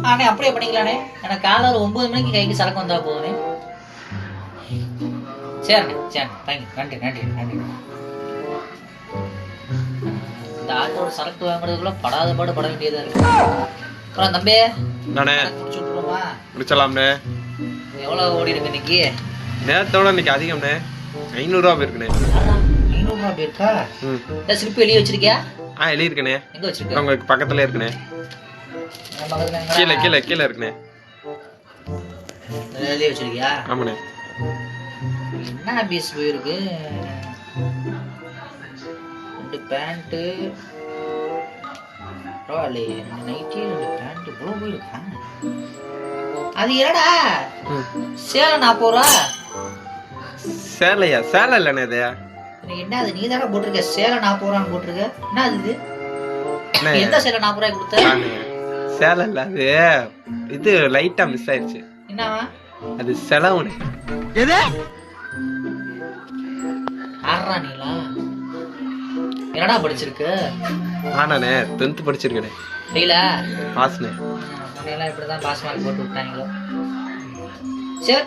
அண்ணே அப்படியே பண்ணிக்கலாண்ணே. எனக்கு காலைல ஒரு 9 மணிக்கு கைக்கு சரக்கு வந்தா போதுண்ணே. சரிண்ணே சரிண்ணே தேங்க்யூ. நன்றி நன்றி நன்றி. இந்த ஆட்டோட சரக்கு வாங்குறதுக்குள்ள படாத பாடு பட வேண்டியதா இருக்கு. அப்புறம் தம்பி நானே முடிச்சு விட்டுருவோமா? முடிச்சலாம்ண்ணே. எவ்வளோ ஓடி இருக்கு இன்னைக்கு? நேரத்தோட இன்னைக்கு அதிகம்ண்ணே. 500 ரூபா போயிருக்குண்ணே. 500 ரூபா போயிருக்கா? ஸ்லிப் வெளியே வச்சிருக்கியா? எழுதிருக்கண்ணே. எங்க வச்சிருக்க? உங்களுக்கு பக்கத்துல இருக்குண்ணே. கீழே கீழே கீழே இருக்குண்ணே. வெளியே வச்சிருக்கியா? ஆமாண்ணே. என்ன பீஸ் போயிருக்கு? 2 பேண்ட்டு பரவாயில்லையே. 2 நைட்டி 2 பேண்ட் இவ்வளோ போயிருக்கா? அது என்னடா சேலை 40 ரூபா? சேலையா? சேலை இல்லைண்ணே இது. என்ன அது? நீ தானே போட்டிருக்க சேலை 40 ரூபான்னு போட்டிருக்க. என்ன அது? எந்த சேலை 40 ரூபாய் கொடுத்த? சேலை இல்ல அது, இது லைட்டா மிஸ் ஆயிடுச்சு. என்னவா? அது செலவுண்ணே. எது ஆறா நீலா? என்னடா படிச்சிருக்கு? ஆனாண்ணே 10th படிச்சிருக்கேண்ணே. நீலா பாஸ்ண்ணே. இப்படிதான் பாஸ் மார்க் போட்டு விட்டாங்களோ. சரி